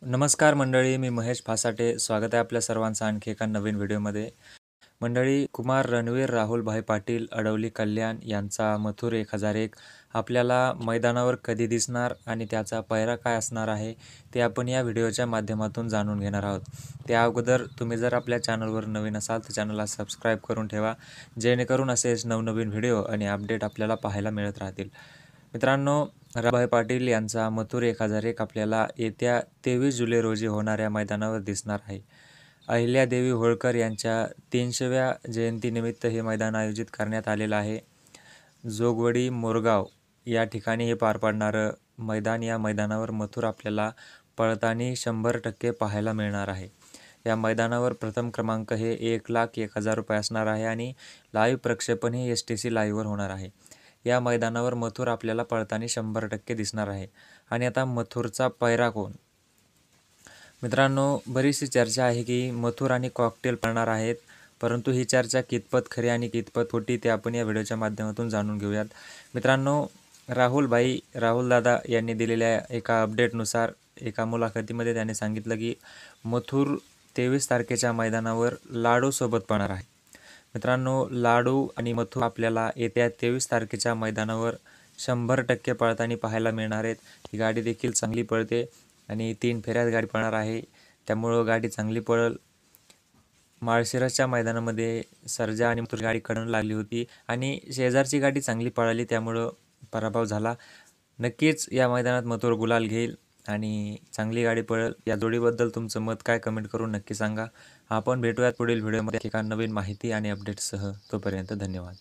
नमस्कार मंडळी, मी महेश फासाटे. स्वागत आहे आपल्या सर्वांचं आणखी एका नवीन व्हिडिओमध्ये. मंडळी, कुमार रणवीर राहुलभाई पाटील अडवली कल्याण यांचा मथुर 1001 आपल्याला मैदानावर कधी दिसणार आणि त्याचा पायरा काय असणार आहे ते आपण या व्हिडिओच्या माध्यमातून जाणून घेणार आहोत. त्या अगोदर तुम्ही जर आपल्या चॅनलवर नवीन असाल तर चॅनलला सबस्क्राईब करून ठेवा, जेणेकरून असेच नवनवीन व्हिडिओ आणि अपडेट आपल्याला पाहायला मिळत राहतील. मित्रांनो, राहुलभाई पाटील यांचा मथुर 1001 आपल्याला येत्या 23 जुलै रोजी होणाऱ्या मैदानावर दिसणार आहे. अहिल्यादेवी होळकर यांच्या 300व्या जयंतीनिमित्त हे मैदान आयोजित करण्यात आलेलं आहे. जोगवडी मोरगाव या ठिकाणी हे पार पडणारं मैदान, या मैदानावर मथुर आपल्याला पळताना 100% पाहायला मिळणार आहे. या मैदानावर प्रथम क्रमांक हे 1,01,000 रुपये असणार आहे आणि लाईव्ह प्रक्षेपण हे STC लाईव्हवर होणार आहे. या मैदानावर मथुर आपल्याला पळताना 100% दिसणार आहे. आणि आता मथुरचा पैरा कोण? मित्रांनो, बरीचशी चर्चा आहे की मथुर आणि कॉकटेल पळणार आहेत, परंतु ही चर्चा कितपत खरी आणि कितपत खोटी ते आपण या व्हिडिओच्या माध्यमातून जाणून घेऊयात. मित्रांनो, राहुलदादा यांनी दिलेल्या एका अपडेटनुसार एका मुलाखतीमध्ये त्याने सांगितलं की मथुर 23 तारखेच्या मैदानावर लाडूसोबत पळणार आहे. मित्रांनो, लाडू आणि मथुर आपल्याला येत्या 23 तारखेच्या मैदानावर 100% पळताना पाहायला मिळणार आहेत. ही गाडी देखील चांगली पळते आणि 3 फेऱ्यात गाडी पळणार आहे, त्यामुळं गाडी चांगली पळेल. माळशिरसच्या मैदानामध्ये सर्जा आणि मथुर गाडी कडून लागली होती आणि शेजारची गाडी चांगली पळाली, त्यामुळं पराभव झाला. नक्कीच या मैदानात मथुर गुलाल घेईल आणि चांगली गाडी पळेल. या जोडीबद्दल तुमचं मत काय कमेंट करून नक्की सांगा. आपण भेटूयात पुढील व्हिडिओमध्ये एका नवीन माहिती आणि अपडेटसह. तोपर्यंत धन्यवाद.